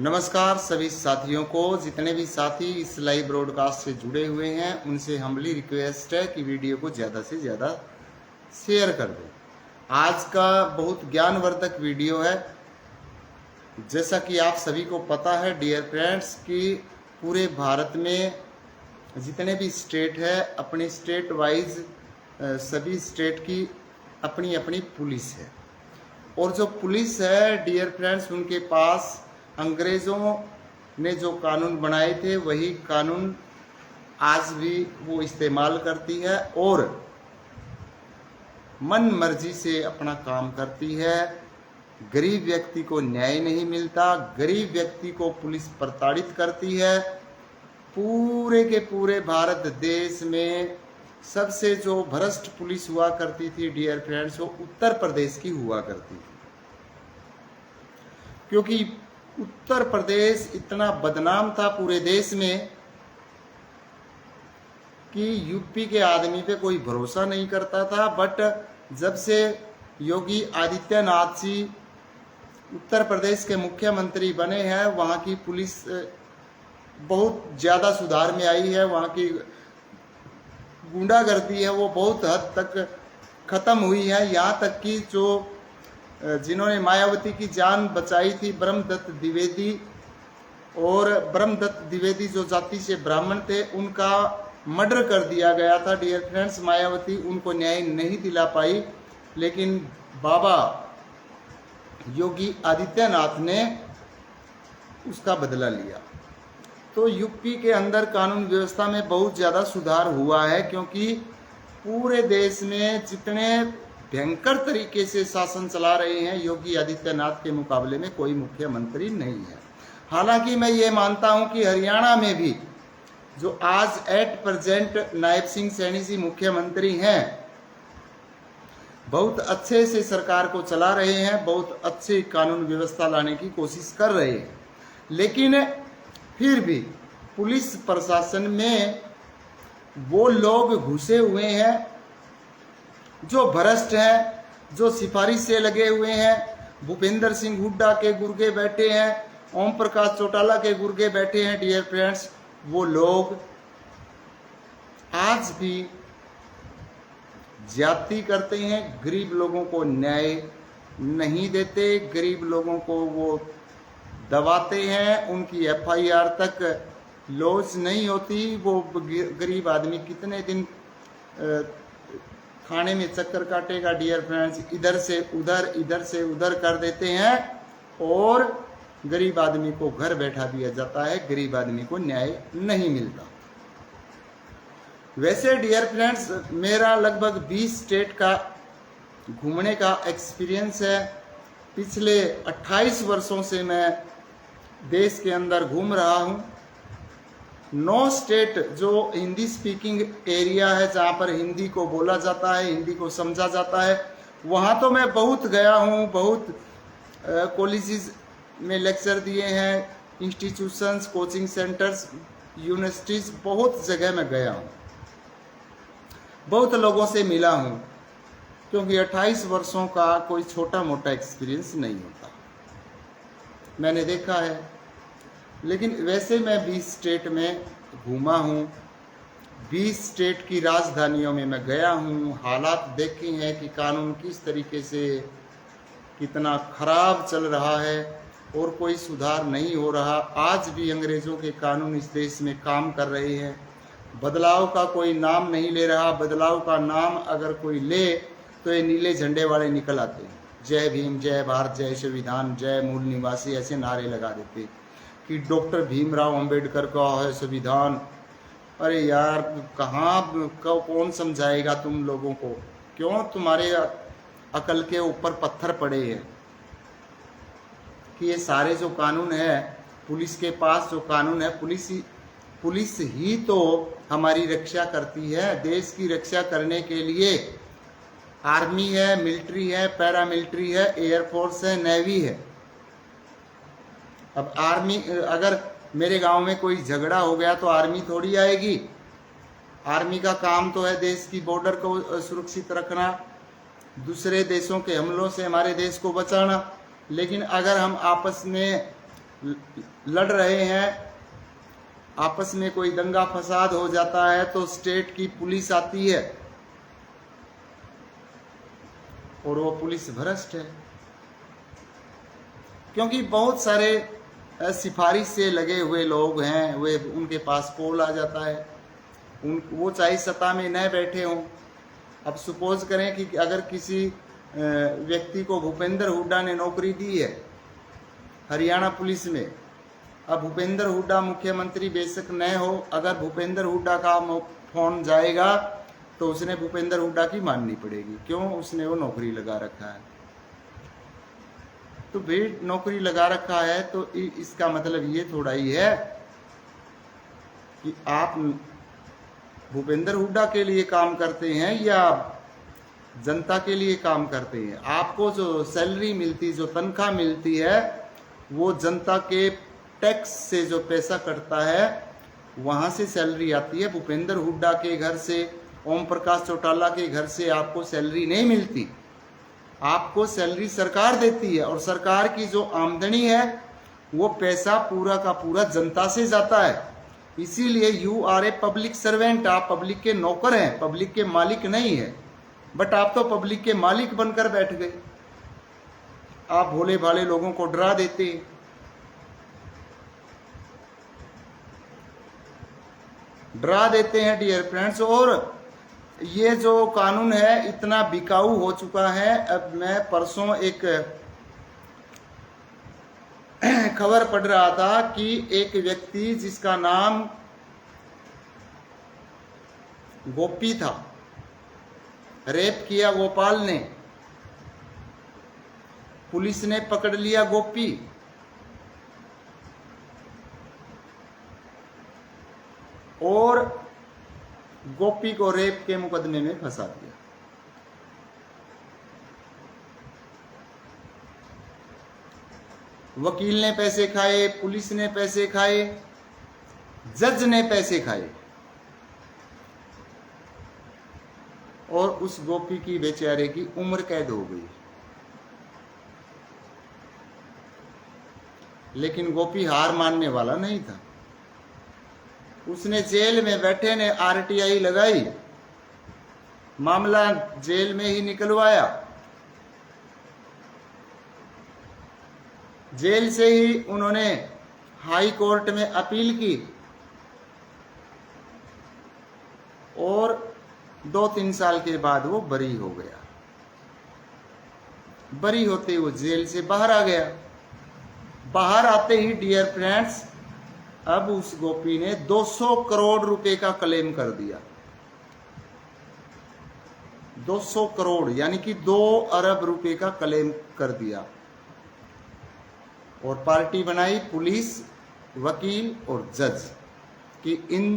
नमस्कार सभी साथियों को। जितने भी साथी इस लाइव ब्रॉडकास्ट से जुड़े हुए हैं उनसे हम्बली रिक्वेस्ट है कि वीडियो को ज़्यादा से ज़्यादा शेयर कर दें। आज का बहुत ज्ञानवर्धक वीडियो है। जैसा कि आप सभी को पता है डियर फ्रेंड्स कि पूरे भारत में जितने भी स्टेट है अपने स्टेट वाइज सभी स्टेट की अपनी अपनी पुलिस है, और जो पुलिस है डियर फ्रेंड्स उनके पास अंग्रेज़ों ने जो कानून बनाए थे वही कानून आज भी वो इस्तेमाल करती है और मन मर्जी से अपना काम करती है। गरीब व्यक्ति को न्याय नहीं मिलता, गरीब व्यक्ति को पुलिस प्रताड़ित करती है। पूरे के पूरे भारत देश में सबसे जो भ्रष्ट पुलिस हुआ करती थी डियर फ्रेंड्स वो उत्तर प्रदेश की हुआ करती थी, क्योंकि उत्तर प्रदेश इतना बदनाम था पूरे देश में कि यूपी के आदमी पे कोई भरोसा नहीं करता था। बट जब से योगी आदित्यनाथ जी उत्तर प्रदेश के मुख्यमंत्री बने हैं वहाँ की पुलिस बहुत ज़्यादा सुधार में आई है। वहाँ की गुंडागर्दी है वो बहुत हद तक ख़त्म हुई है। यहाँ तक कि जो जिन्होंने मायावती की जान बचाई थी ब्रह्मदत्त द्विवेदी, और ब्रह्मदत्त द्विवेदी जो जाति से ब्राह्मण थे उनका मर्डर कर दिया गया था डियर फ्रेंड्स। मायावती उनको न्याय नहीं दिला पाई, लेकिन बाबा योगी आदित्यनाथ ने उसका बदला लिया। तो यूपी के अंदर कानून व्यवस्था में बहुत ज़्यादा सुधार हुआ है, क्योंकि पूरे देश में जितने भयंकर तरीके से शासन चला रहे हैं योगी आदित्यनाथ के मुकाबले में कोई मुख्यमंत्री नहीं है। हालांकि मैं ये मानता हूं कि हरियाणा में भी जो आज एट प्रेजेंट नायब सिंह सैनी जी मुख्यमंत्री हैं बहुत अच्छे से सरकार को चला रहे हैं, बहुत अच्छी कानून व्यवस्था लाने की कोशिश कर रहे हैं। लेकिन फिर भी पुलिस प्रशासन में वो लोग घुसे हुए हैं जो भ्रष्ट हैं, जो सिफारिश से लगे हुए हैं। भूपेंद्र सिंह हुड्डा के गुर्गे बैठे हैं, ओम प्रकाश चौटाला के गुर्गे बैठे हैं डियर फ्रेंड्स। वो लोग आज भी ज्यादती करते हैं, गरीब लोगों को न्याय नहीं देते, गरीब लोगों को वो दबाते हैं। उनकी FIR तक लॉन्च नहीं होती। वो गरीब आदमी कितने दिन खाने में चक्कर काटेगा डियर फ्रेंड्स। इधर से उधर कर देते हैं और गरीब आदमी को घर बैठा दिया जाता है, गरीब आदमी को न्याय नहीं मिलता। वैसे डियर फ्रेंड्स मेरा लगभग 20 स्टेट का घूमने का एक्सपीरियंस है। पिछले 28 वर्षों से मैं देश के अंदर घूम रहा हूँ। 9 स्टेट जो हिंदी स्पीकिंग एरिया है, जहाँ पर हिंदी को बोला जाता है, हिंदी को समझा जाता है, वहाँ तो मैं बहुत गया हूँ। बहुत कॉलेजेस में लेक्चर दिए हैं, इंस्टीट्यूशंस, कोचिंग सेंटर्स, यूनिवर्सिटीज़, बहुत जगह मैं गया हूँ, बहुत लोगों से मिला हूँ, क्योंकि 28 वर्षों का कोई छोटा मोटा एक्सपीरियंस नहीं होता, मैंने देखा है। लेकिन वैसे मैं 20 स्टेट में घूमा हूँ, 20 स्टेट की राजधानियों में मैं गया हूँ, हालात देखे हैं कि कानून किस तरीके से कितना खराब चल रहा है और कोई सुधार नहीं हो रहा। आज भी अंग्रेज़ों के कानून इस देश में काम कर रहे हैं, बदलाव का कोई नाम नहीं ले रहा। बदलाव का नाम अगर कोई ले तो ये नीले झंडे वाले निकल आते हैं, जय भीम, जय भारत, जय संविधान, जय मूल निवासी, ऐसे नारे लगा देते कि डॉक्टर भीमराव अंबेडकर का है संविधान। अरे यार कहाँ कौन समझाएगा तुम लोगों को? क्यों तुम्हारे अकल के ऊपर पत्थर पड़े हैं कि ये सारे जो कानून है, पुलिस के पास जो कानून है, पुलिस ही तो हमारी रक्षा करती है। देश की रक्षा करने के लिए आर्मी है, मिलिट्री है, पैरामिलिट्री है, एयरफोर्स है, नेवी है। अब आर्मी, अगर मेरे गांव में कोई झगड़ा हो गया तो आर्मी थोड़ी आएगी। आर्मी का काम तो है देश की बॉर्डर को सुरक्षित रखना, दूसरे देशों के हमलों से हमारे देश को बचाना। लेकिन अगर हम आपस में लड़ रहे हैं, आपस में कोई दंगा फसाद हो जाता है तो स्टेट की पुलिस आती है और वो पुलिस भ्रष्ट है, क्योंकि बहुत सारे सिफारिश से लगे हुए लोग हैं, वे उनके पास कॉल आ जाता है, वो चाहे सत्ता में न बैठे हों। अब सपोज करें कि अगर किसी व्यक्ति को भूपेंद्र हुड्डा ने नौकरी दी है हरियाणा पुलिस में, अब भूपेंद्र हुड्डा मुख्यमंत्री बेशक न हो, अगर भूपेंद्र हुड्डा का फोन जाएगा तो उसने भूपेंद्र हुड्डा की माननी पड़ेगी। क्यों? उसने वो नौकरी लगा रखा है। तो भाई नौकरी लगा रखा है तो इसका मतलब ये थोड़ा ही है कि आप भूपेंद्र हुड्डा के लिए काम करते हैं या जनता के लिए काम करते हैं। आपको जो सैलरी मिलती, जो तनख्वाह मिलती है, वो जनता के टैक्स से जो पैसा कटता है वहां से सैलरी आती है। भूपेंद्र हुड्डा के घर से, ओम प्रकाश चौटाला के घर से आपको सैलरी नहीं मिलती, आपको सैलरी सरकार देती है, और सरकार की जो आमदनी है वो पैसा पूरा का पूरा जनता से जाता है। इसीलिए you are a public servant, आप पब्लिक के नौकर हैं, पब्लिक के मालिक नहीं है। बट आप तो पब्लिक के मालिक बनकर बैठ गए, आप भोले भाले लोगों को डरा देते हैं। डरा देते हैं डियर फ्रेंड्स। और ये जो कानून है इतना बिकाऊ हो चुका है। अब मैं परसों एक खबर पढ़ रहा था कि एक व्यक्ति जिसका नाम गोपी था, रेप किया गोपाल ने, पुलिस ने पकड़ लिया गोपी, और गोपी को रेप के मुकदमे में फंसा दिया। वकील ने पैसे खाए, पुलिस ने पैसे खाए, जज ने पैसे खाए, और उस गोपी की बेचारे की उम्र कैद हो गई। लेकिन गोपी हार मानने वाला नहीं था। उसने जेल में बैठे ने आरटीआई लगाई, मामला जेल में ही निकलवाया, जेल से ही उन्होंने हाई कोर्ट में अपील की, और 2-3 साल के बाद वो बरी हो गया। बरी होते ही वो जेल से बाहर आ गया। बाहर आते ही डियर फ्रेंड्स, अब उस गोपी ने 200 करोड़ रुपए का क्लेम कर दिया। 200 करोड़ यानी कि 2 अरब रुपए का क्लेम कर दिया, और पार्टी बनाई पुलिस, वकील और जज कि इन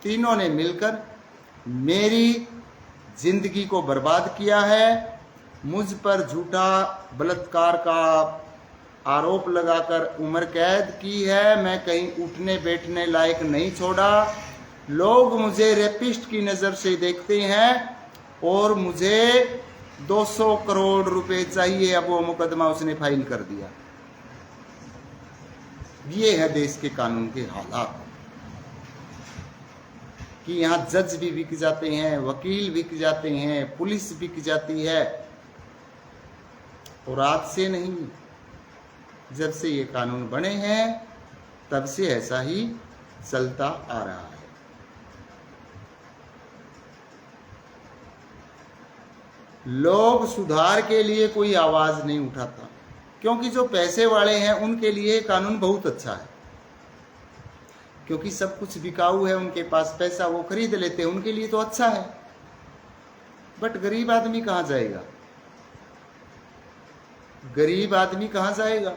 तीनों ने मिलकर मेरी जिंदगी को बर्बाद किया है, मुझ पर झूठा बलात्कार का आरोप लगाकर उम्र कैद की है, मैं कहीं उठने बैठने लायक नहीं छोड़ा, लोग मुझे रेपिस्ट की नज़र से देखते हैं और मुझे 200 करोड़ रुपए चाहिए। अब वो मुकदमा उसने फाइल कर दिया। ये है देश के कानून के हालात कि यहाँ जज भी बिक जाते हैं, वकील बिक जाते हैं, पुलिस बिक जाती है। और आज से नहीं, जब से ये कानून बने हैं तब से ऐसा ही चलता आ रहा है। लोग सुधार के लिए कोई आवाज नहीं उठाता, क्योंकि जो पैसे वाले हैं उनके लिए कानून बहुत अच्छा है, क्योंकि सब कुछ बिकाऊ है, उनके पास पैसा, वो खरीद लेते हैं, उनके लिए तो अच्छा है। बट गरीब आदमी कहाँ जाएगा? गरीब आदमी कहाँ जाएगा?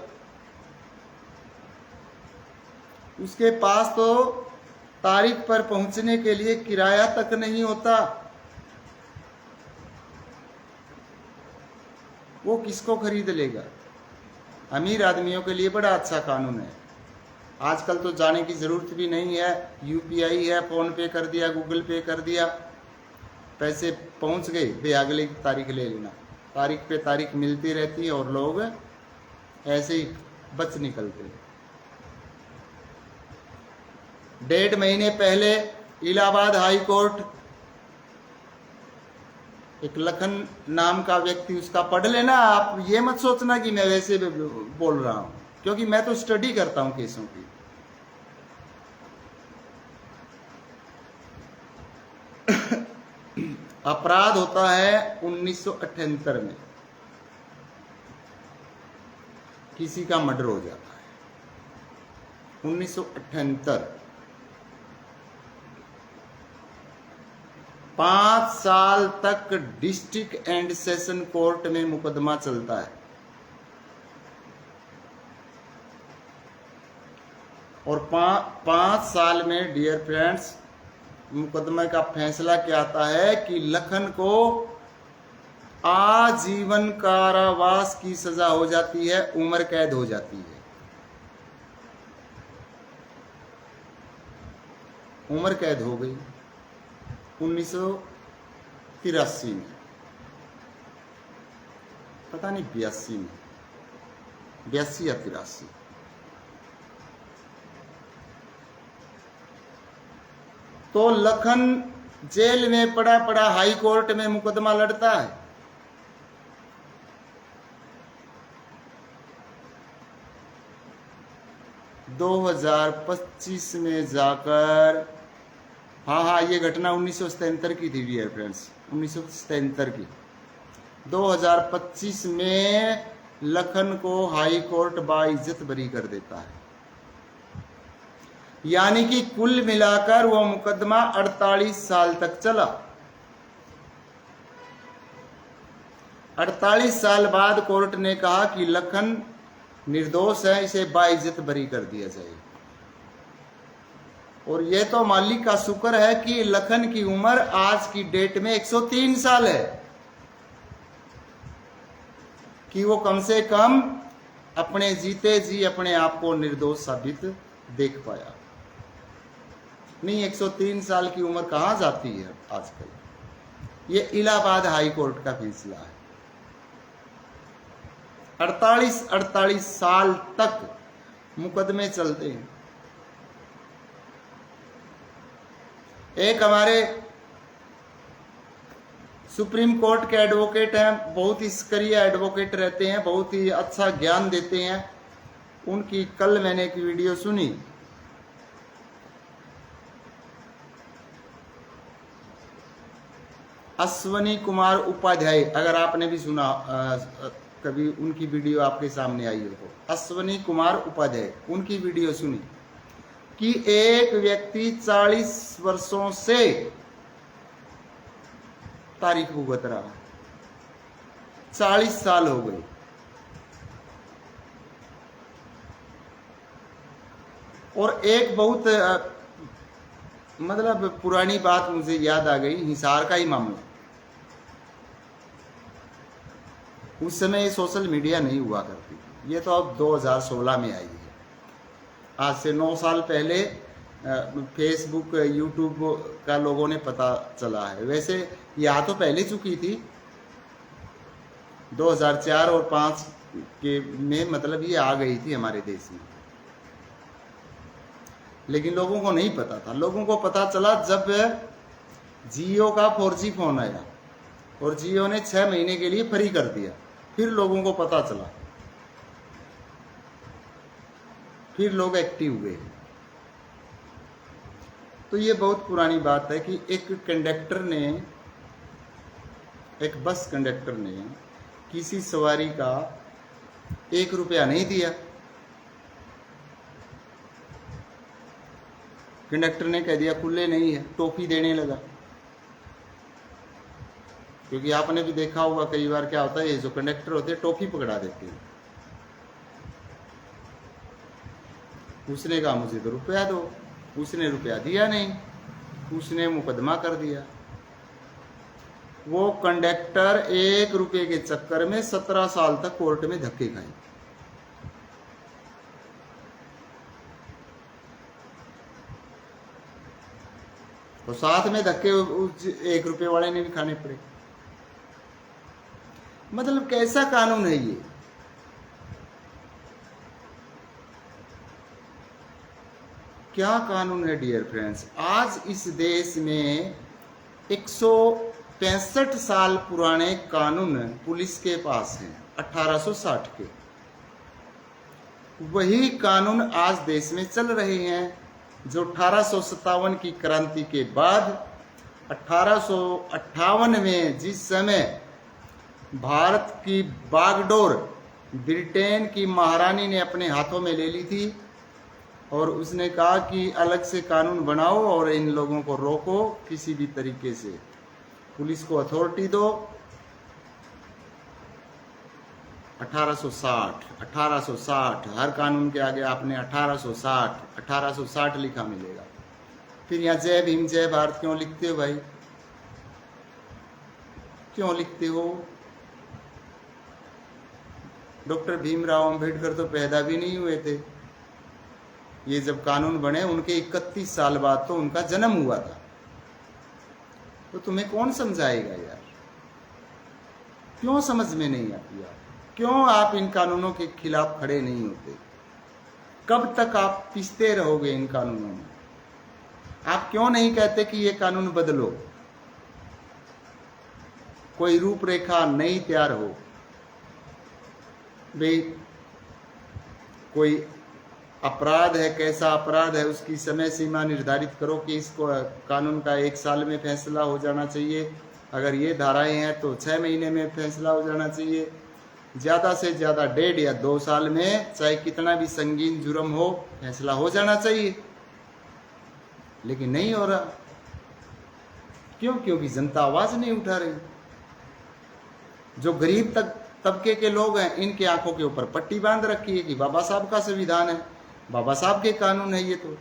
उसके पास तो तारीख पर पहुंचने के लिए किराया तक नहीं होता। वो किसको खरीद लेगा? अमीर आदमियों के लिए बड़ा अच्छा कानून है। आजकल तो जाने की जरूरत भी नहीं है, यूपीआई है, फोन पे कर दिया, गूगल पे कर दिया, पैसे पहुंच गए, बे अगली तारीख ले लेना। तारीख पे तारीख मिलती रहती है और लोग ऐसे ही बच निकलते हैं। 1.5 महीने पहले इलाहाबाद हाई कोर्ट, एक लखन नाम का व्यक्ति, उसका पढ़ लेना। आप ये मत सोचना कि मैं वैसे बोल रहा हूं, क्योंकि मैं तो स्टडी करता हूं केसों की। अपराध होता है 1978 में, किसी का मर्डर हो जाता है 1978। 5 साल तक डिस्ट्रिक्ट एंड सेशन कोर्ट में मुकदमा चलता है, और 5 साल में डियर फ्रेंड्स मुकदमे का फैसला क्या आता है कि लखन को आजीवन कारावास की सजा हो जाती है, उम्र कैद हो जाती है। उम्र कैद हो गई 1983 में, पता नहीं 82 में, 82 या 83। तो लखन जेल में पड़ा पड़ा हाई कोर्ट में मुकदमा लड़ता है। दो 2025 में जाकर, हाँ, ये घटना 1977 की थी डियर फ्रेंड्स, 1977 की। 2025 में लखन को हाई कोर्ट बाइज्जत बरी कर देता है, यानी कि कुल मिलाकर वो मुकदमा 48 साल तक चला। 48 साल बाद कोर्ट ने कहा कि लखन निर्दोष है, इसे बाइज्जत बरी कर दिया जाए। और यह तो मालिक का शुक्र है कि लखन की उम्र आज की डेट में 103 साल है, कि वो कम से कम अपने जीते जी अपने आप को निर्दोष साबित देख पाया। नहीं, 103 साल की उम्र कहां जाती है आजकल। ये इलाहाबाद हाई कोर्ट का फैसला है। 48 साल तक मुकदमे चलते हैं। एक हमारे सुप्रीम कोर्ट के एडवोकेट हैं, बहुत ही सक्रिय एडवोकेट रहते हैं, बहुत ही अच्छा ज्ञान देते हैं। उनकी कल मैंने एक वीडियो सुनी। अश्वनी कुमार उपाध्याय, अगर आपने भी सुना कभी उनकी वीडियो आपके सामने आई हो तो, अश्वनी कुमार उपाध्याय, उनकी वीडियो सुनी कि एक व्यक्ति 40 वर्षों से तारीख भुगत रहा है, 40 साल हो गए। और एक बहुत मतलब पुरानी बात मुझे याद आ गई, हिसार का ही मामला। उस समय ये सोशल मीडिया नहीं हुआ करती, ये तो अब 2016 में आई है। आज से 9 साल पहले फेसबुक यूट्यूब का लोगों ने पता चला है। वैसे यहाँ तो पहले चुकी थी 2004 और 5 के में, मतलब ये आ गई थी हमारे देश में, लेकिन लोगों को नहीं पता था। लोगों को पता चला जब जियो का 4G फोन आया और जियो ने 6 महीने के लिए फ्री कर दिया, फिर लोगों को पता चला, फिर लोग एक्टिव हुए। तो ये बहुत पुरानी बात है कि एक कंडक्टर ने, एक बस कंडक्टर ने किसी सवारी का 1 रुपया नहीं दिया। कंडक्टर ने कह दिया खुले नहीं है, टोपी देने लगा। क्योंकि आपने भी देखा होगा कई बार क्या होता है, ये जो कंडक्टर होते हैं टोपी पकड़ा देते हैं। उसने कहा मुझे तो रुपया दो, उसने रुपया दिया नहीं, उसने मुकदमा कर दिया। वो कंडक्टर 1 रुपये के चक्कर में 17 साल तक कोर्ट में धक्के खाए। तो साथ में धक्के उस 1 रुपये वाले ने भी खाने पड़े। मतलब कैसा कानून है ये कि क्या कानून है डियर फ्रेंड्स। आज इस देश में 165 साल पुराने कानून पुलिस के पास हैं, 1860 के। वही कानून आज देश में चल रहे हैं जो 1857 की क्रांति के बाद 1858 में जिस समय भारत की बागडोर ब्रिटेन की महारानी ने अपने हाथों में ले ली थी और उसने कहा कि अलग से कानून बनाओ और इन लोगों को रोको, किसी भी तरीके से पुलिस को अथॉरिटी दो। 1860 हर कानून के आगे आपने 1860 लिखा मिलेगा। फिर यहाँ जय भीम जय भारत क्यों लिखते हो भाई, क्यों लिखते हो? डॉक्टर भीमराव अंबेडकर तो पैदा भी नहीं हुए थे। ये जब कानून बने उनके 31 साल बाद तो उनका जन्म हुआ था। तो तुम्हें कौन समझाएगा यार, क्यों समझ में नहीं आती यार? क्यों आप इन कानूनों के खिलाफ खड़े नहीं होते? कब तक आप पिसते रहोगे इन कानूनों में? आप क्यों नहीं कहते कि ये कानून बदलो, कोई रूपरेखा नई तैयार हो? भाई कोई अपराध है, कैसा अपराध है, उसकी समय सीमा निर्धारित करो कि इसको कानून का 1 साल में फैसला हो जाना चाहिए। अगर ये धाराएं हैं तो 6 महीने में फैसला हो जाना चाहिए। ज़्यादा से ज़्यादा 1.5 या 2 साल में चाहे कितना भी संगीन जुर्म हो फैसला हो जाना चाहिए। लेकिन नहीं हो रहा। क्यों? क्योंकि जनता आवाज नहीं उठा रही। जो गरीब तबके के लोग हैं इनके आंखों के ऊपर पट्टी बांध रखी है कि बाबा साहब का संविधान है, बाबा साहब के कानून है। ये तो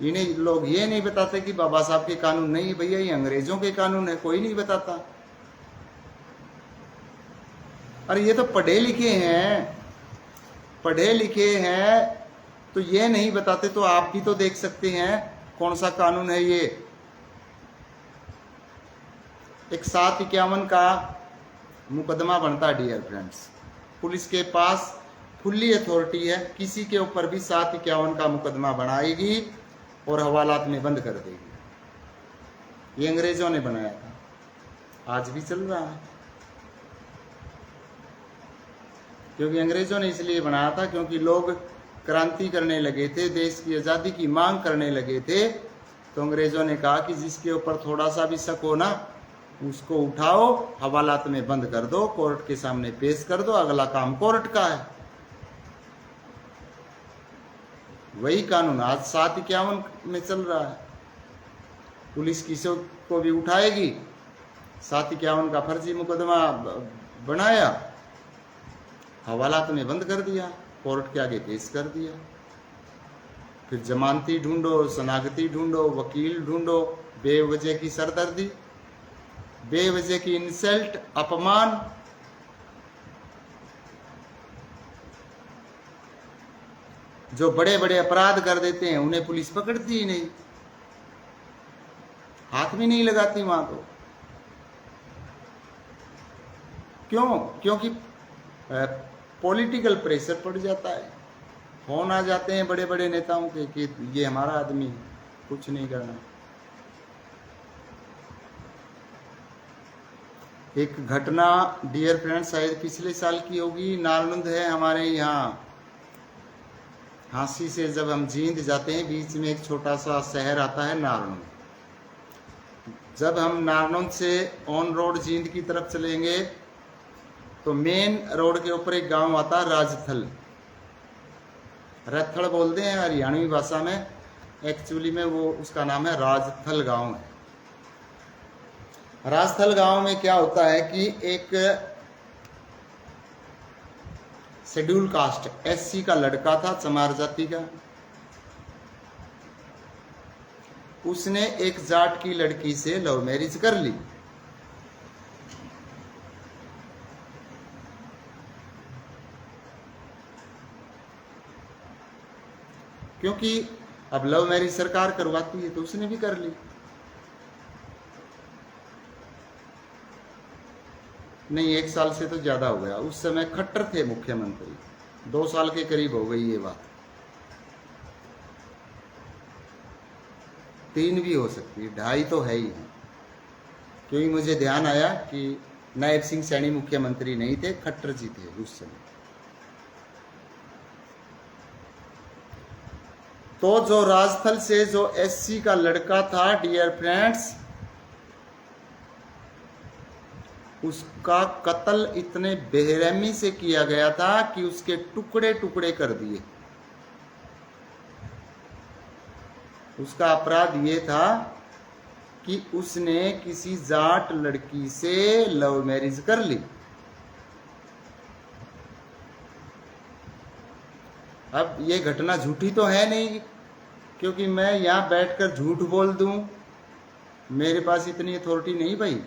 इन्हें लोग ये नहीं बताते कि बाबा साहब के कानून नहीं भैया, ये अंग्रेजों के कानून है, कोई नहीं बताता। अरे ये तो पढ़े लिखे हैं तो ये नहीं बताते तो आप भी तो देख सकते हैं कौन सा कानून है ये। एक 751 का मुकदमा बनता है डियर फ्रेंड्स। पुलिस के पास फुल्ली अथॉरिटी है, किसी के ऊपर भी 751 का मुकदमा बनाएगी और हवालात में बंद कर देगी। ये अंग्रेजों ने बनाया था, आज भी चल रहा है। क्योंकि अंग्रेजों ने इसलिए बनाया था क्योंकि लोग क्रांति करने लगे थे, देश की आज़ादी की मांग करने लगे थे। तो अंग्रेजों ने कहा कि जिसके ऊपर थोड़ा सा भी शक हो ना उसको उठाओ, हवालात में बंद कर दो, कोर्ट के सामने पेश कर दो, अगला काम कोर्ट का है। वही कानून आज 751 में चल रहा है। पुलिस किसी को भी उठाएगी, 751 का फर्जी मुकदमा बनाया, हवालात में बंद कर दिया, कोर्ट के आगे पेश कर दिया। फिर जमानती ढूंढो, शनाख्ती ढूंढो, वकील ढूंढो, बेवजह की सरदर्दी, बेवजह की इंसल्ट, अपमान। जो बड़े बड़े अपराध कर देते हैं उन्हें पुलिस पकड़ती ही नहीं, हाथ भी नहीं लगाती वहां तो। क्यों? क्योंकि पॉलिटिकल प्रेशर पड़ जाता है। फोन आ जाते हैं बड़े बड़े नेताओं के कि ये हमारा आदमी है, कुछ नहीं करना। एक घटना डियर फ्रेंड्स शायद पिछले साल की होगी, नारनंद है हमारे यहाँ। हांसी से जब हम जींद जाते हैं बीच में एक छोटा सा शहर आता है नारनंद। जब हम नारनंद से ऑन रोड जींद की तरफ चलेंगे तो मेन रोड के ऊपर एक गांव आता है राजथल, रथड़ बोलते हैं हरियाणवी भाषा में, एक्चुअली में वो उसका नाम है राजथल गांव है। राजथल गांव में क्या होता है कि एक शेड्यूल कास्ट एससी का लड़का था, चमार जाति का। उसने एक जाट की लड़की से लव मैरिज कर ली। क्योंकि अब लव मैरिज सरकार करवाती है तो उसने भी कर ली। नहीं, 1 साल से तो ज्यादा हो गया। उस समय खट्टर थे मुख्यमंत्री, 2 साल के करीब हो गई ये बात। 3 भी हो सकती है, 2.5 तो है ही है। क्योंकि मुझे ध्यान आया कि नायब सिंह सैनी मुख्यमंत्री नहीं थे, खट्टर जी थे उस समय। तो जो राजस्थल से जो एससी का लड़का था डियर फ्रेंड्स, उसका कत्ल इतने बेरहमी से किया गया था कि उसके टुकड़े टुकड़े कर दिए। उसका अपराध ये था कि उसने किसी जाट लड़की से लव मैरिज कर ली। अब ये घटना झूठी तो है नहीं, क्योंकि मैं यहां बैठकर झूठ बोल दूं, मेरे पास इतनी अथॉरिटी नहीं भाई।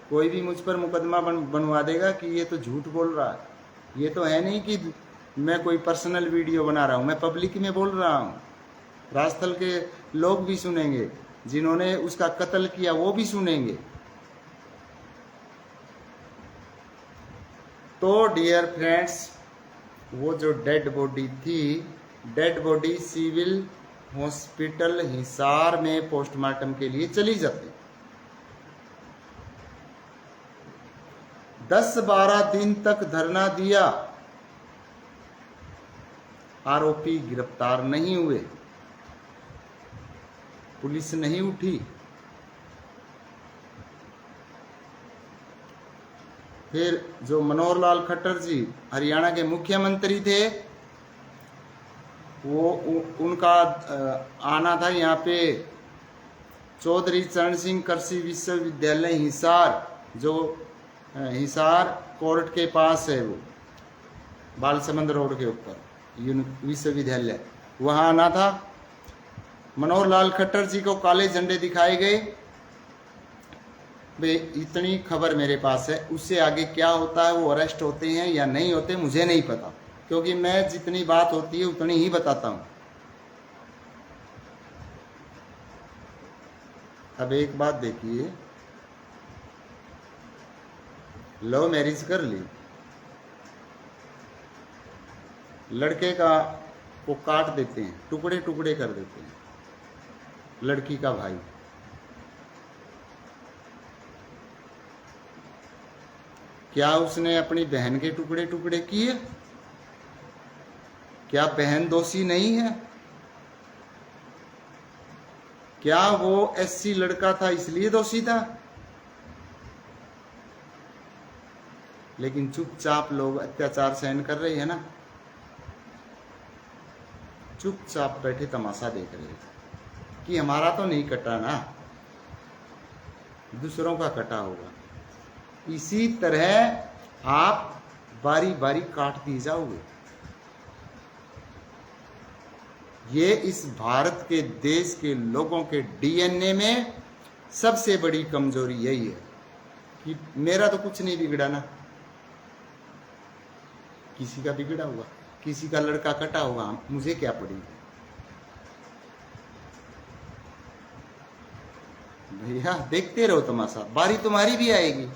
कोई भी मुझ पर मुकदमा बनवा देगा कि ये तो झूठ बोल रहा है। ये तो है नहीं कि मैं कोई पर्सनल वीडियो बना रहा हूं, मैं पब्लिक में बोल रहा हूं। राजस्थल के लोग भी सुनेंगे, जिन्होंने उसका कत्ल किया वो भी सुनेंगे। तो डियर फ्रेंड्स, वो जो डेड बॉडी थी, dead body civil hospital Hisar में पोस्टमार्टम के लिए चली जाती। 10-12 दिन तक धरना दिया, आरोपी गिरफ्तार नहीं हुए, पुलिस नहीं उठी। फिर जो मनोहर लाल खट्टर जी हरियाणा के मुख्यमंत्री थे, वो उनका आना था यहाँ पे चौधरी चरण सिंह कृषि विश्वविद्यालय हिसार, जो हिसार कोर्ट के पास है, वो बालसमंद रोड के ऊपर विश्वविद्यालय, वहाँ आना था। मनोहर लाल खट्टर जी को काले झंडे दिखाए गए। वे इतनी खबर मेरे पास है, उससे आगे क्या होता है, वो अरेस्ट होते हैं या नहीं होते मुझे नहीं पता, क्योंकि मैं जितनी बात होती है उतनी ही बताता हूं। अब एक बात देखिए, लव मैरिज कर ली, लड़के का को काट देते हैं, टुकड़े टुकड़े कर देते हैं, लड़की का भाई। क्या उसने अपनी बहन के टुकड़े टुकड़े किए? क्या बहन दोषी नहीं है? क्या वो एससी लड़का था इसलिए दोषी था? लेकिन चुपचाप लोग अत्याचार सहन कर रहे हैं ना, चुपचाप बैठे तमाशा देख रहे हैं कि हमारा तो नहीं कटा ना, दूसरों का कटा होगा। इसी तरह आप बारी बारी काट दी जाओगे। ये इस भारत के देश के लोगों के डीएनए में सबसे बड़ी कमजोरी यही है कि मेरा तो कुछ नहीं बिगड़ा ना, किसी का बिगड़ा हुआ, किसी का लड़का कटा हुआ, मुझे क्या पड़ी। भैया देखते रहो तमाशा, बारी तुम्हारी भी आएगी,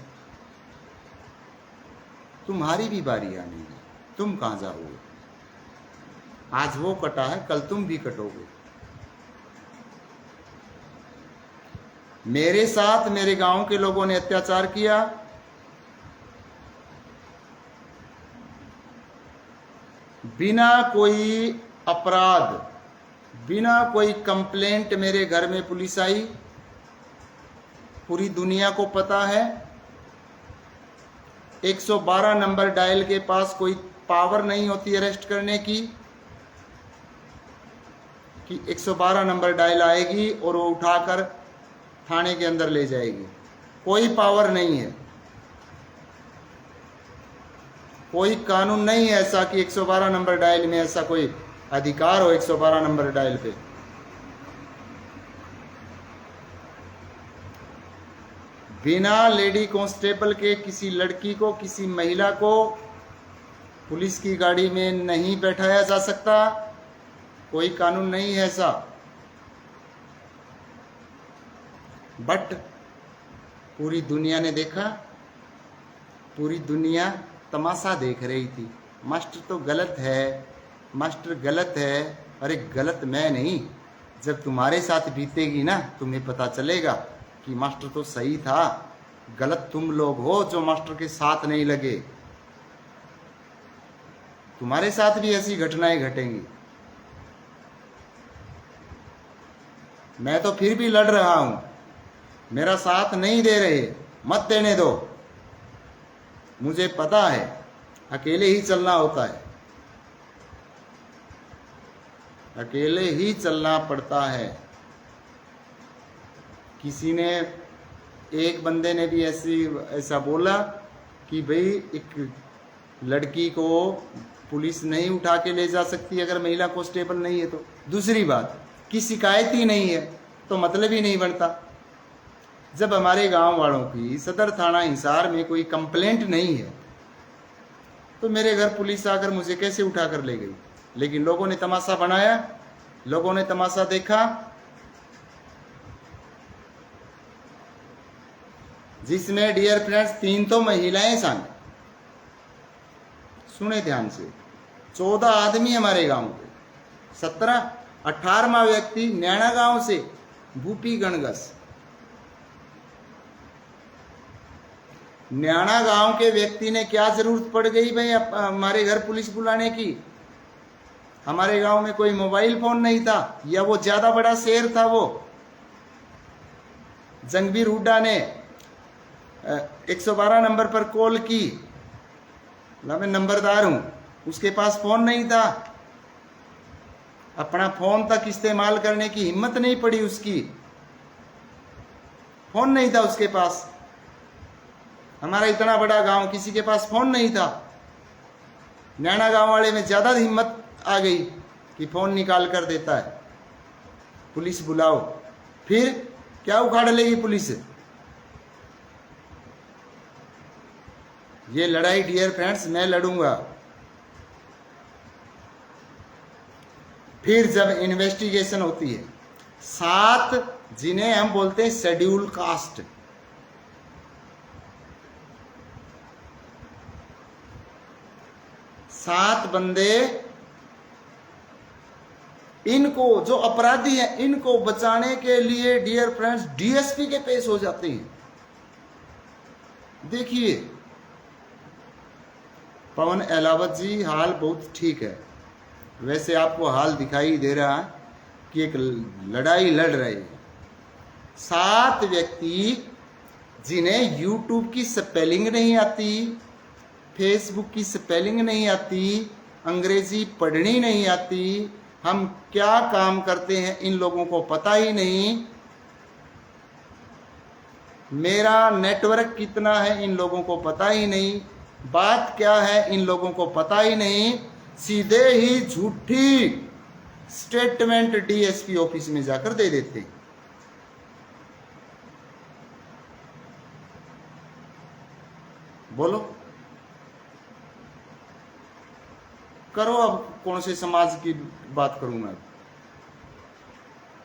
तुम्हारी भी बारी आनी है। तुम कहां जाओगे? आज वो कटा है, कल तुम भी कटोगे। मेरे साथ मेरे गांव के लोगों ने अत्याचार किया, बिना कोई अपराध, बिना कोई कंप्लेंट मेरे घर में पुलिस आई। पूरी दुनिया को पता है 112 नंबर डायल के पास कोई पावर नहीं होती अरेस्ट करने की, कि 112 नंबर डायल आएगी और वो उठाकर थाने के अंदर ले जाएगी। कोई पावर नहीं है, कोई कानून नहीं है ऐसा कि 112 नंबर डायल में ऐसा कोई अधिकार हो 112 नंबर डायल पे। बिना लेडी कांस्टेबल के किसी लड़की को, किसी महिला को पुलिस की गाड़ी में नहीं बैठाया जा सकता, कोई कानून नहीं है ऐसा। बट पूरी दुनिया ने देखा, पूरी दुनिया तमाशा देख रही थी। मास्टर तो गलत है, मास्टर गलत है। अरे गलत मैं नहीं, जब तुम्हारे साथ बीतेगी ना, तुम्हें पता चलेगा कि मास्टर तो सही था, गलत तुम लोग हो जो मास्टर के साथ नहीं लगे। तुम्हारे साथ भी ऐसी घटनाएं घटेंगी। मैं तो फिर भी लड़ रहा हूं, मेरा साथ नहीं दे रहे, मत देने दो। मुझे पता है अकेले ही चलना होता है, अकेले ही चलना पड़ता है। किसी ने, एक बंदे ने भी ऐसा बोला कि भाई एक लड़की को पुलिस नहीं उठा के ले जा सकती अगर महिला कांस्टेबल नहीं है तो। दूसरी बात की शिकायत ही नहीं है तो मतलब ही नहीं बनता। जब हमारे गांव वालों की सदर थाना हिसार में कोई कंप्लेंट नहीं है तो मेरे घर पुलिस आकर मुझे कैसे उठा कर ले गई? लेकिन लोगों ने तमाशा बनाया, लोगों ने तमाशा देखा, जिसमें डियर फ्रेंड्स 3 तो महिलाएं शामिल। सुने ध्यान से, 14 आदमी हमारे गांव के, 18वां व्यक्ति नैना गांव से भूपी गणगस। न्याणा गांव के व्यक्ति ने क्या जरूरत पड़ गई भाई हमारे घर पुलिस बुलाने की? हमारे गांव में कोई मोबाइल फोन नहीं था, या वो ज्यादा बड़ा शहर था। वो जंगबीर हुड्डा ने 112 नंबर पर कॉल की, मैं नंबरदार हूं, उसके पास फोन नहीं था। अपना फोन तक इस्तेमाल करने की हिम्मत नहीं पड़ी उसकी, फोन नहीं था उसके पास। हमारा इतना बड़ा गांव, किसी के पास फोन नहीं था। नैना गांव वाले में ज्यादा हिम्मत आ गई कि फोन निकाल कर देता है, पुलिस बुलाओ। फिर क्या उखाड़ लेगी पुलिस? ये लड़ाई डियर फ्रेंड्स मैं लड़ूंगा। फिर जब इन्वेस्टिगेशन होती है, 7 जिन्हें हम बोलते हैं शेड्यूल कास्ट, सात बंदे, इनको जो अपराधी हैं इनको बचाने के लिए डियर फ्रेंड्स डीएसपी के पेश हो जाते हैं। देखिए पवन एलावत जी, हाल बहुत ठीक है। वैसे आपको हाल दिखाई दे रहा है कि एक लड़ाई लड़ रहे हैं 7 व्यक्ति जिन्हें यूट्यूब की स्पेलिंग नहीं आती, फेसबुक की स्पेलिंग नहीं आती, अंग्रेजी पढ़नी नहीं आती। हम क्या काम करते हैं इन लोगों को पता ही नहीं। मेरा नेटवर्क कितना है इन लोगों को पता ही नहीं। बात क्या है इन लोगों को पता ही नहीं। सीधे ही झूठी स्टेटमेंट डीएसपी ऑफिस में जाकर दे देते। बोलो करो, अब कौन से समाज की बात करूं मैं?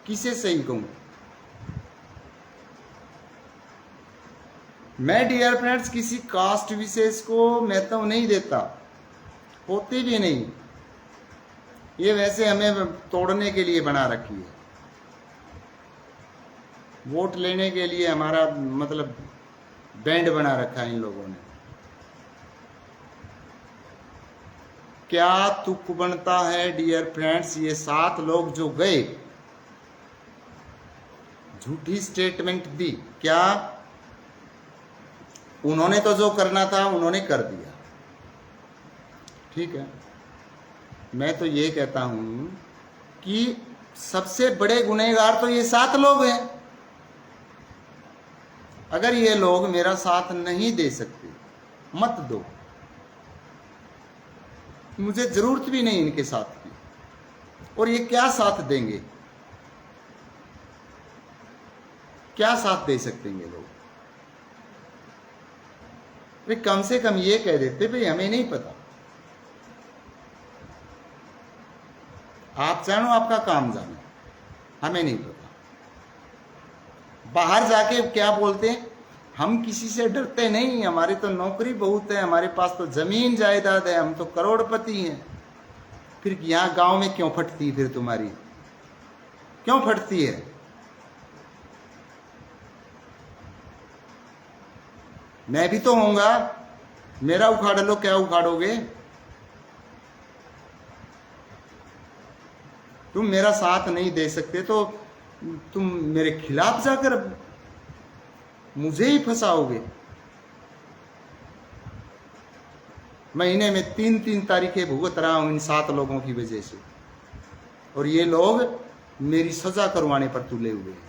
किसे सही कहूं? मैं डियर फ्रेंड्स किसी कास्ट विशेष को महत्व नहीं देता, होती भी नहीं। ये वैसे हमें तोड़ने के लिए बना रखी है, वोट लेने के लिए हमारा मतलब बैंड बना रखा है इन लोगों ने। क्या तुक बनता है डियर फ्रेंड्स? ये 7 लोग जो गए, झूठी स्टेटमेंट दी, क्या उन्होंने तो जो करना था उन्होंने कर दिया, ठीक है। मैं तो ये कहता हूं कि सबसे बड़े गुनहगार तो ये 7 लोग हैं। अगर ये लोग मेरा साथ नहीं दे सकते, मत दो, मुझे जरूरत भी नहीं इनके साथ की। और ये क्या साथ देंगे? क्या साथ दे सकते हैं ये लोग? वे कम से कम ये कह देते भाई हमें नहीं पता, आप जानो, आपका काम जानो, हमें नहीं पता। बाहर जाके क्या बोलते हैं, हम किसी से डरते नहीं, हमारी तो नौकरी बहुत है, हमारे पास तो जमीन जायदाद है, हम तो करोड़पति हैं। फिर यहाँ गांव में क्यों फटती फिर तुम्हारी? क्यों फटती है? मैं भी तो होऊंगा, मेरा उखाड़ लो, क्या उखाड़ोगे? तुम मेरा साथ नहीं दे सकते तो तुम मेरे खिलाफ जाकर मुझे ही फंसाओगे। महीने में 3-3 तारीखें भुगत रहा हूं इन 7 लोगों की वजह से, और ये लोग मेरी सजा करवाने पर तुले हुए हैं।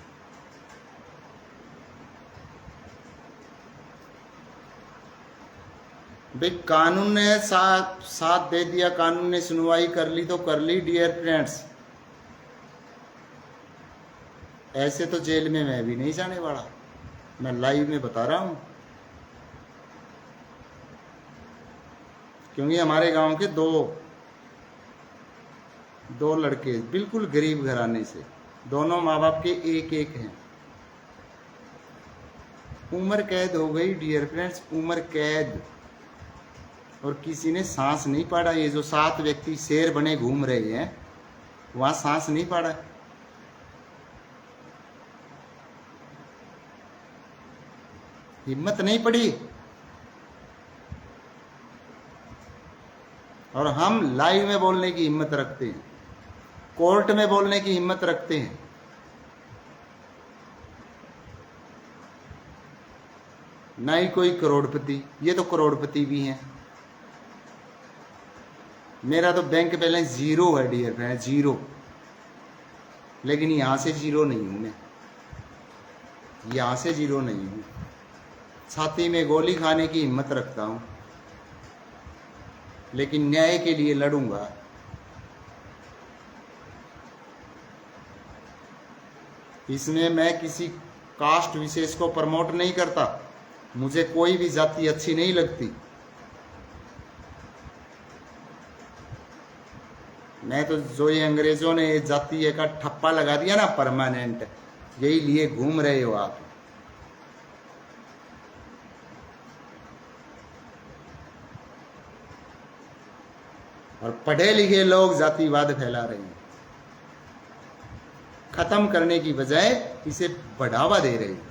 भाई कानून ने साथ दे दिया, कानून ने सुनवाई कर ली तो कर ली डियर फ्रेंड्स। ऐसे तो जेल में मैं भी नहीं जाने वाला, मैं लाइव में बता रहा हूं। क्योंकि हमारे गांव के दो लड़के बिल्कुल गरीब घराने से, दोनों माँ बाप के एक हैं, उम्र कैद हो गई डियर फ्रेंड्स, उम्र कैद। और किसी ने सांस नहीं पाड़ा। ये जो 7 व्यक्ति शेर बने घूम रहे हैं, वहां सांस नहीं पाड़ा। हिम्मत नहीं पड़ी। और हम लाइव में बोलने की हिम्मत रखते हैं, कोर्ट में बोलने की हिम्मत रखते हैं। ना ही कोई करोड़पति, ये तो करोड़पति भी हैं। मेरा तो बैंक बैलेंस 0 है डियर फ्रेंड, 0। लेकिन यहां से 0 नहीं हूं मैं, यहां से 0 नहीं हूं। छाती में गोली खाने की हिम्मत रखता हूं, लेकिन न्याय के लिए लड़ूंगा। इसमें मैं किसी कास्ट विशेष को प्रमोट नहीं करता, मुझे कोई भी जाति अच्छी नहीं लगती। मैं तो जो ये अंग्रेजों ने ये जातीय का ठप्पा लगा दिया ना परमानेंट, यही लिए घूम रहे हो आप। और पढ़े लिखे लोग जातिवाद फैला रहे हैं, खत्म करने की बजाय इसे बढ़ावा दे रहे हैं।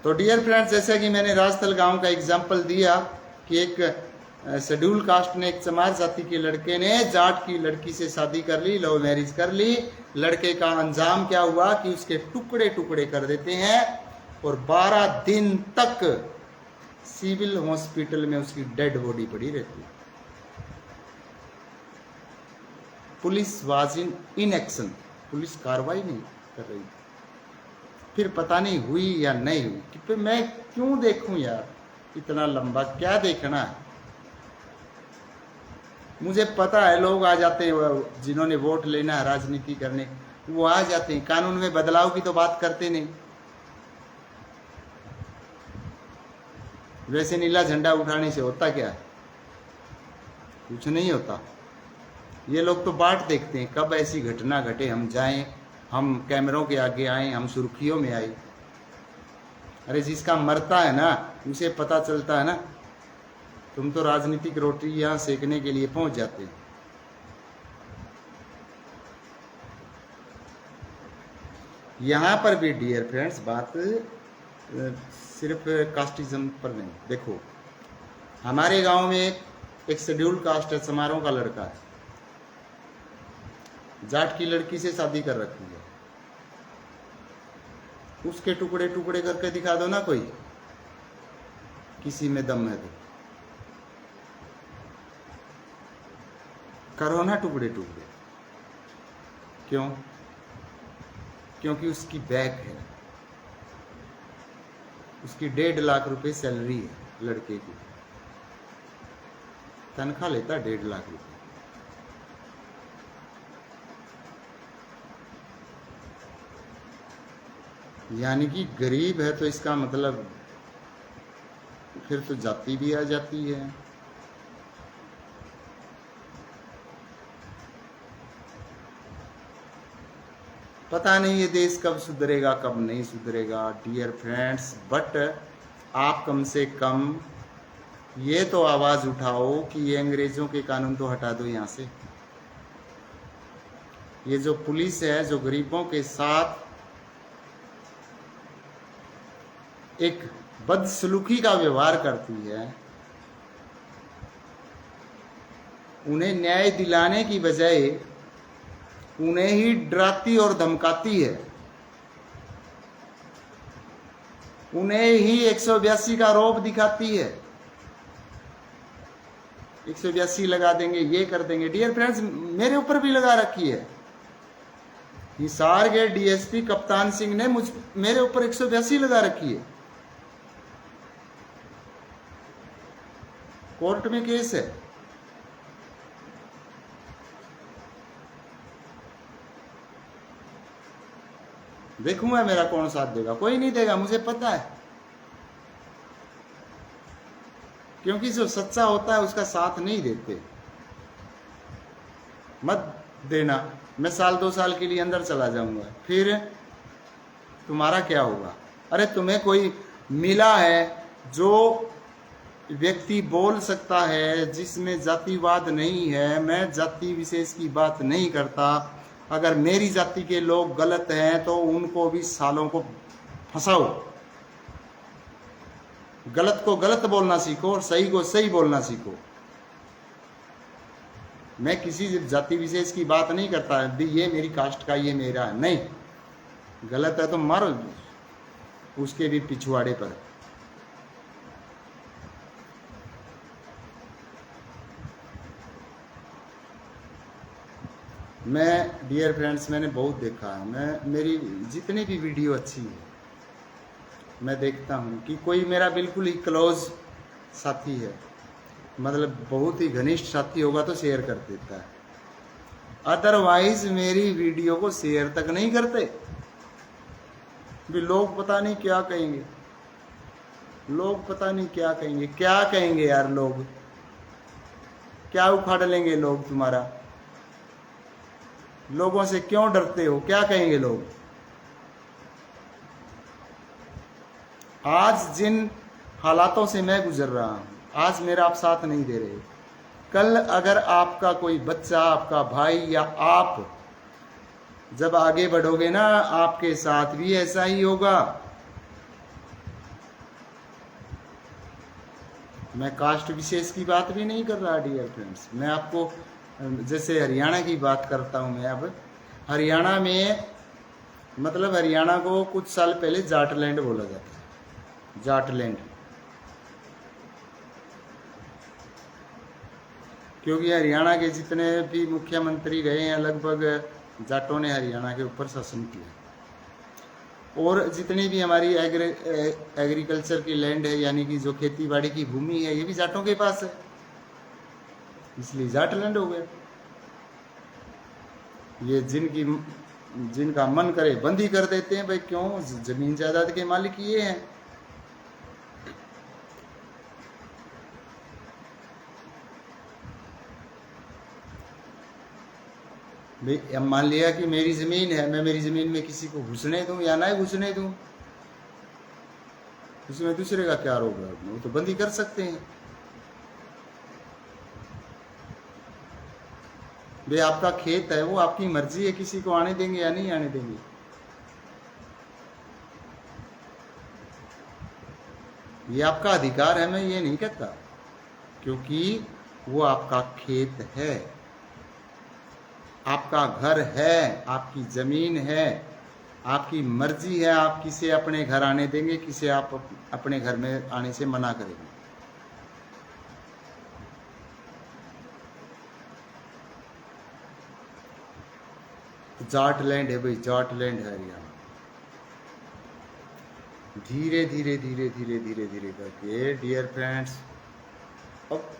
तो डियर फ्रेंड्स, जैसे कि मैंने राजस्थल गांव का एग्जाम्पल दिया कि एक शेड्यूल कास्ट ने, एक समाज जाति के लड़के ने जाट की लड़की से शादी कर ली, लव मैरिज कर ली। लड़के का अंजाम क्या हुआ कि उसके टुकड़े टुकड़े कर देते हैं और 12 दिन तक सिविल हॉस्पिटल में उसकी डेड बॉडी पड़ी रहती है। Police was in action, police कार्रवाई नहीं कर रही। फिर पता नहीं हुई या नहीं हुई, कि फिर मैं क्यों देखूं यार, इतना लंबा क्या देखना है। मुझे पता है लोग आ जाते हैं, जिन्होंने वोट लेना है राजनीति करने, वो आ जाते हैं, कानून में बदलाव की तो बात करते नहीं। वैसे नीला झंडा उठाने से होता क्या है? कुछ नहीं होता। ये लोग तो बाट देखते हैं कब ऐसी घटना घटे, हम जाएं, हम कैमरों के आगे आए, हम सुर्खियों में आए। अरे जिसका मरता है ना, उसे पता चलता है ना। तुम तो राजनीतिक रोटी यहाँ सेकने के लिए पहुंच जाते हैं। यहाँ पर भी डियर फ्रेंड्स बात सिर्फ कास्टिज्म पर नहीं। देखो, हमारे गांव में एक शेड्यूल कास्ट है, समारोह का लड़का है, जाट की लड़की से शादी कर रखी है। उसके टुकड़े टुकड़े करके दिखा दो ना कोई, किसी में दम है तो करो ना टुकड़े टुकड़े। क्यों? क्योंकि उसकी बैक है, उसकी 1.5 लाख रुपए सैलरी है, लड़के की तनख्वाह लेता 1.5 लाख रुपए। यानी कि गरीब है, तो इसका मतलब फिर तो जाति भी आ जाती है। पता नहीं ये देश कब सुधरेगा कब नहीं सुधरेगा डियर फ्रेंड्स, बट आप कम से कम ये तो आवाज़ उठाओ कि ये अंग्रेज़ों के कानून तो हटा दो यहाँ से। ये जो पुलिस है जो गरीबों के साथ एक बदसलूकी का व्यवहार करती है, उन्हें न्याय दिलाने की बजाय उन्हें ही डराती और धमकाती है, उन्हें ही 182 का रौब दिखाती है। 182 लगा देंगे, ये कर देंगे। डियर फ्रेंड्स, मेरे ऊपर भी लगा रखी है। हिसार के डीएसपी कप्तान सिंह ने मेरे ऊपर 182 लगा रखी है। कोर्ट में केस है। देखूंगा मेरा कौन साथ देगा। कोई नहीं देगा, मुझे पता है, क्योंकि जो सच्चा होता है उसका साथ नहीं देते। मत देना, मैं 1-2 साल के लिए अंदर चला जाऊंगा, फिर तुम्हारा क्या होगा? अरे तुम्हें कोई मिला है जो व्यक्ति बोल सकता है, जिसमें जातिवाद नहीं है। मैं जाति विशेष की बात नहीं करता। अगर मेरी जाति के लोग गलत हैं तो उनको भी सालों को फंसाओ। गलत को गलत बोलना सीखो और सही को सही बोलना सीखो। मैं किसी जाति विशेष की बात नहीं करता, ये मेरी कास्ट का, ये मेरा है, नहीं। गलत है तो मारो उसके भी पिछवाड़े पर। मैं डियर फ्रेंड्स, मैंने बहुत देखा है। मेरी जितनी भी वीडियो अच्छी है मैं देखता हूँ कि कोई मेरा बिल्कुल ही क्लोज साथी है, मतलब बहुत ही घनिष्ठ साथी होगा तो शेयर कर देता है, अदरवाइज मेरी वीडियो को शेयर तक नहीं करते। भी लोग पता नहीं क्या कहेंगे, लोग पता नहीं क्या कहेंगे। क्या कहेंगे यार लोग? क्या उखाड़ लेंगे लोग तुम्हारा? लोगों से क्यों डरते हो? क्या कहेंगे लोग? आज जिन हालातों से मैं गुजर रहा हूं, आज मेरा आप साथ नहीं दे रहे, कल अगर आपका कोई बच्चा, आपका भाई या आप जब आगे बढ़ोगे ना, आपके साथ भी ऐसा ही होगा। मैं कास्ट विशेष की बात भी नहीं कर रहा डियर फ्रेंड्स। मैं आपको जैसे हरियाणा की बात करता हूं। मैं अब हरियाणा में, मतलब हरियाणा को कुछ साल पहले जाटलैंड बोला जाता है। जाटलैंड, क्योंकि हरियाणा के जितने भी मुख्यमंत्री रहे हैं लगभग जाटों ने हरियाणा के ऊपर शासन किया। और जितनी भी हमारी एग्रीकल्चर की लैंड है, यानी कि जो खेती बाड़ी की भूमि है, ये भी जाटों के पास है, इसलिए जाटलैंड हो गया। ये जिनका मन करे बंदी कर देते हैं भाई। क्यों? जमीन जायदाद के मालिक ये हैं। भाई मान लिया कि मेरी जमीन है, मैं मेरी जमीन में किसी को घुसने दूं या ना घुसने दूं, उसमें दूसरे का क्या रोक है? वो तो बंदी कर सकते हैं। भाई आपका खेत है, वो आपकी मर्जी है, किसी को आने देंगे या नहीं आने देंगे। ये आपका अधिकार है, मैं ये नहीं कहता, क्योंकि वो आपका खेत है, आपका घर है, आपकी जमीन है, आपकी मर्जी है। आप किसे अपने घर आने देंगे, किसे आप अपने घर में आने से मना करेंगे। जाटलैंड है भाई, जाटलैंड है हरियाणा। धीरे धीरे धीरे धीरे धीरे धीरे करके डियर फ्रेंड्स, अब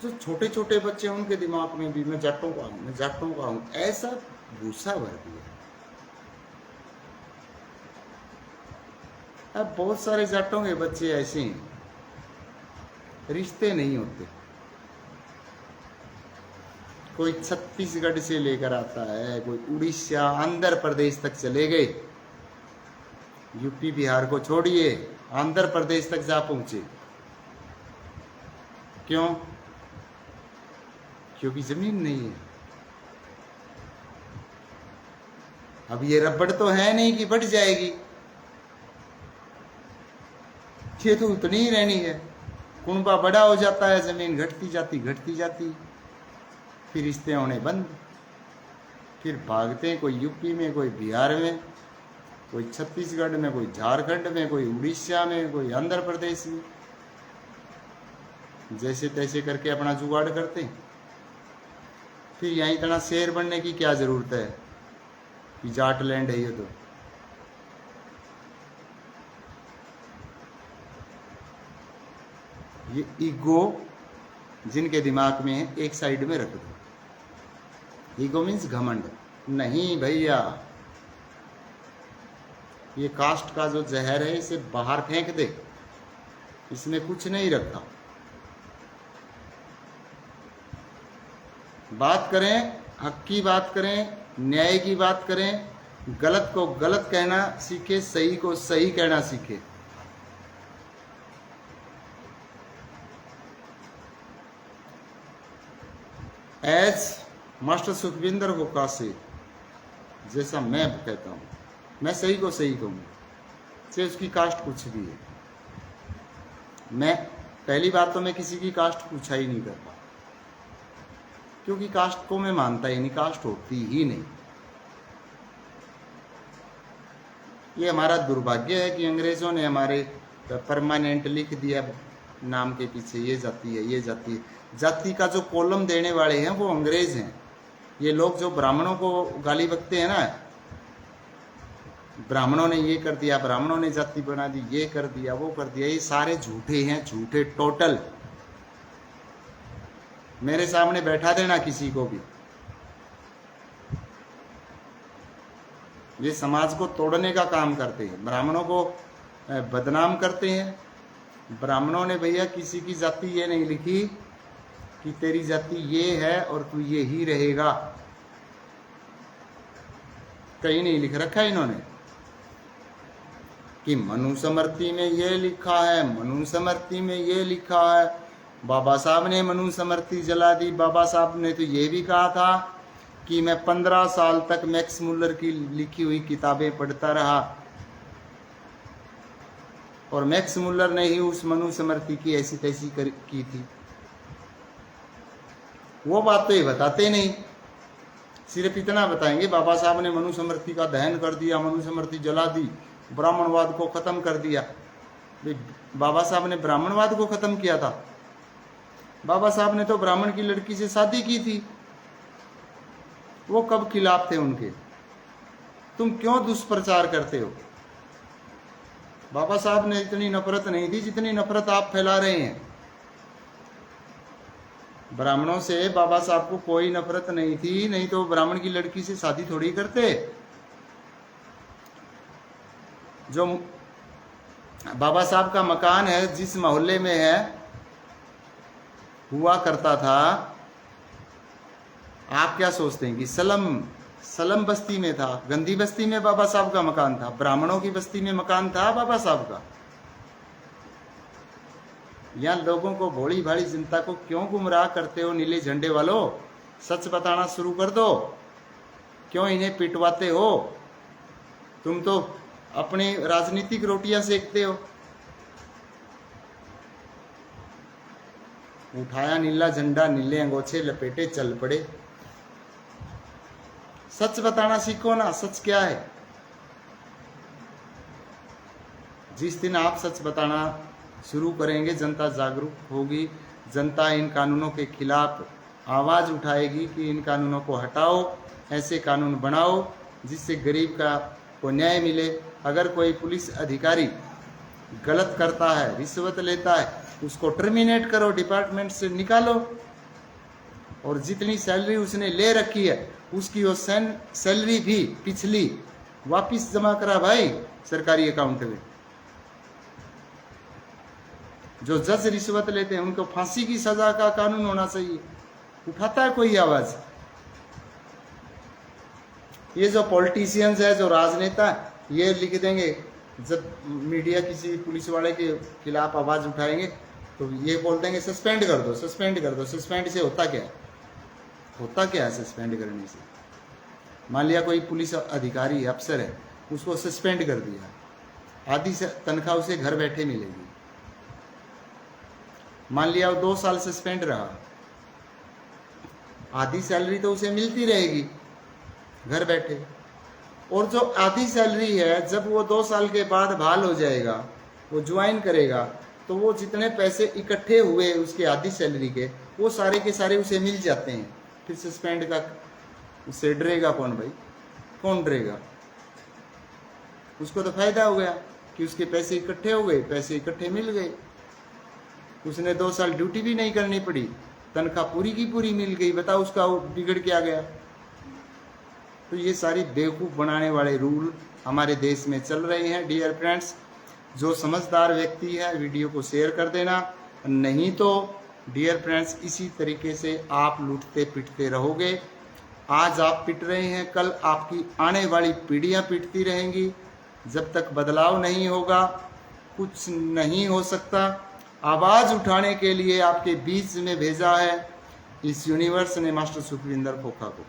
जो छोटे छोटे बच्चे उनके दिमाग में भी मैं जाटों का हूँ, मैं जाटों का हूँ, ऐसा भूसा भर दिया। अब बहुत सारे जाटों के बच्चे ऐसे हैं, रिश्ते नहीं होते। कोई छत्तीसगढ़ से लेकर आता है, कोई उड़ीसा, आंध्र प्रदेश तक चले गए, यूपी बिहार को छोड़िए, आंध्र प्रदेश तक जा पहुंचे। क्यों? क्योंकि जमीन नहीं है। अब ये रबड़ तो है नहीं कि बढ़ जाएगी, ये तो उतनी ही रहनी है। कुनबा बड़ा हो जाता है, जमीन घटती जाती, फिर रिश्ते होने बंद, फिर भागते हैं, कोई यूपी में, कोई बिहार में, कोई छत्तीसगढ़ में, कोई झारखंड में, कोई उड़ीसा में, कोई आंध्र प्रदेश में, जैसे तैसे करके अपना जुगाड़ करते हैं। फिर यहाँ इतना शेर बनने की क्या जरूरत है कि जाट लैंड है ये तो। ये ईगो जिनके दिमाग में है, एक साइड में रख दो। ईगो मीन्स घमंड। नहीं भैया, ये कास्ट का जो जहर है इसे बाहर फेंक दे, इसमें कुछ नहीं रखा। बात करें, हक की बात करें, न्याय की बात करें, गलत को गलत कहना सीखे, सही को सही कहना सीखे। एज मास्टर सुखविंदर को काशी, जैसा मैं कहता हूं, मैं सही को सही कहूंगा, चाहे उसकी कास्ट कुछ भी है। मैं पहली बात तो मैं किसी की कास्ट पूछा ही नहीं करता, क्योंकि कास्ट को मैं मानता ही नहीं, कास्ट होती ही नहीं। ये हमारा दुर्भाग्य है कि अंग्रेजों ने हमारे परमानेंट लिख दिया नाम के पीछे, ये जाति है, ये जाति है। जाति का जो कॉलम देने वाले हैं वो अंग्रेज हैं। ये लोग जो ब्राह्मणों को गाली बकते हैं ना, ब्राह्मणों ने ये कर दिया, ब्राह्मणों ने जाति बना दी, ये कर दिया, वो कर दिया, ये सारे झूठे हैं, झूठे टोटल। मेरे सामने बैठा देना किसी को भी, ये समाज को तोड़ने का काम करते हैं, ब्राह्मणों को बदनाम करते हैं। ब्राह्मणों ने भैया किसी की जाति ये नहीं लिखी कि तेरी जाति ये है और तू ये ही रहेगा, कहीं नहीं लिख रखा इन्होंने कि मनुस्मृति में ये लिखा है, मनुस्मृति में ये लिखा है। बाबा साहब ने मनुस्मृति जला दी। बाबा साहब ने तो ये भी कहा था कि मैं 15 साल तक मैक्स मुल्लर की लिखी हुई किताबें पढ़ता रहा, और मैक्स मुल्लर ने ही उस मनुस्मृति की ऐसी तैसी की थी। वो बात तो ये बताते नहीं, सिर्फ इतना बताएंगे बाबा साहब ने मनुस्मृति का दहन कर दिया, मनुस्मृति जला दी, ब्राह्मणवाद को खत्म कर दिया। बाबा साहब ने ब्राह्मणवाद को खत्म किया था? बाबा साहब ने तो ब्राह्मण की लड़की से शादी की थी। वो कब खिलाफ थे उनके? तुम क्यों दुष्प्रचार करते हो? बाबा साहब ने इतनी नफरत नहीं थी जितनी नफरत आप फैला रहे हैं। ब्राह्मणों से बाबा साहब को कोई नफरत नहीं थी, नहीं तो ब्राह्मण की लड़की से शादी थोड़ी करते। जो बाबा साहब का मकान है, जिस मोहल्ले में है, हुआ करता था, आप क्या सोचते हैं कि सलम बस्ती में था, गंदी बस्ती में बाबा साहब का मकान था, ब्राह्मणों की बस्ती में मकान था बाबा साहब का? यहाँ लोगों को, भोली भाली जनता को क्यों गुमराह करते हो नीले झंडे वालों? सच बताना शुरू कर दो। क्यों इन्हें पिटवाते हो? तुम तो अपनी राजनीतिक रोटियां सेकते हो। उठाया नीला झंडा, नीले अंगोछे लपेटे चल पड़े। सच बताना सीखो ना, सच क्या है। जिस दिन आप सच बताना शुरू करेंगे, जनता जागरूक होगी, जनता इन कानूनों के खिलाफ आवाज उठाएगी कि इन कानूनों को हटाओ, ऐसे कानून बनाओ जिससे गरीब को न्याय मिले। अगर कोई पुलिस अधिकारी गलत करता है, रिश्वत लेता है, उसको टर्मिनेट करो, डिपार्टमेंट से निकालो, और जितनी सैलरी उसने ले रखी है उसकी वो सैलरी भी पिछली वापिस जमा करा भाई सरकारी अकाउंट में। जो जज रिश्वत लेते हैं उनको फांसी की सजा का कानून होना चाहिए। उठाता है कोई आवाज? ये जो पॉलिटिशियंस है, जो राजनेता, ये लिख देंगे, जब मीडिया किसी पुलिस वाले के खिलाफ आवाज उठाएंगे तो ये बोल देंगे सस्पेंड कर दो, सस्पेंड कर दो। सस्पेंड से होता क्या है? होता क्या है सस्पेंड करने से? मान लिया कोई पुलिस अधिकारी अफसर है, उसको सस्पेंड कर दिया, आधी से तनख्वाह उसे घर बैठे मिलेगी। मान लिया वो 2 साल सस्पेंड रहा, आधी सैलरी तो उसे मिलती रहेगी घर बैठे। और जो आधी सैलरी है, जब वो 2 साल के बाद बहाल हो जाएगा, वो ज्वाइन करेगा, तो वो जितने पैसे इकट्ठे हुए उसके आधी सैलरी के, वो सारे के सारे उसे मिल जाते हैं। फिर सस्पेंड का उससे डरेगा कौन भाई? कौन डरेगा? उसको तो फायदा हो गया कि उसके पैसे इकट्ठे हो गए, पैसे इकट्ठे मिल गए, उसने 2 साल ड्यूटी भी नहीं करनी पड़ी, तनख्वाह पूरी की पूरी मिल गई। बताओ उसका बिगड़ क्या गया? तो ये सारी बेवकूफ़ बनाने वाले रूल हमारे देश में चल रहे हैं। डियर फ्रेंड्स, जो समझदार व्यक्ति है वीडियो को शेयर कर देना, नहीं तो डियर फ्रेंड्स इसी तरीके से आप लूटते पिटते रहोगे। आज आप पिट रहे हैं, कल आपकी आने वाली पीढ़ियां पिटती रहेंगी। जब तक बदलाव नहीं होगा कुछ नहीं हो सकता। आवाज़ उठाने के लिए आपके बीच में भेजा है इस यूनिवर्स ने मास्टर सुखविंदर खोखा को।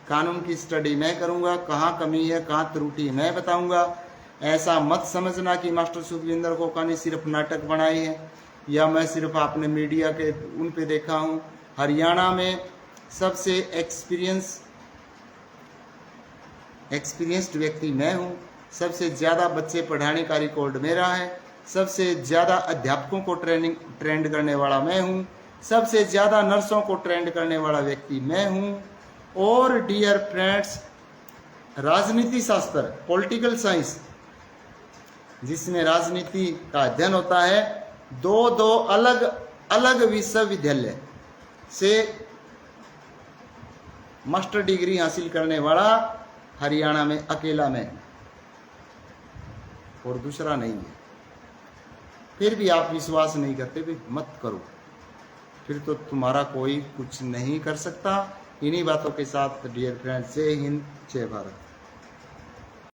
कानून की स्टडी मैं करूंगा, कहाँ कमी है कहाँ त्रुटि मैं बताऊंगा। ऐसा मत समझना कि मास्टर सुखविंदर खोखा ने सिर्फ नाटक बनाए हैं या मैं सिर्फ आपने मीडिया के उन पे देखा हूँ। हरियाणा में सबसे एक्सपीरियंस्ड व्यक्ति मैं हूँ। सबसे ज़्यादा बच्चे पढ़ाने का रिकॉर्ड मेरा है। सबसे ज़्यादा अध्यापकों को ट्रेंड करने वाला मैं हूँ। सबसे ज़्यादा नर्सों को ट्रेंड करने वाला व्यक्ति मैं हूँ। और डियर फ्रेंड्स, राजनीति शास्त्र, पॉलिटिकल साइंस, जिसमें राजनीति का अध्ययन होता है, दो अलग अलग विश्वविद्यालय से मास्टर डिग्री हासिल करने वाला हरियाणा में अकेला मैं, और दूसरा नहीं है। फिर भी आप विश्वास नहीं करते, भी मत करो, फिर तो तुम्हारा कोई कुछ नहीं कर सकता। इन्हीं बातों के साथ डियर फ्रेंड्स, जय हिंद, जय भारत।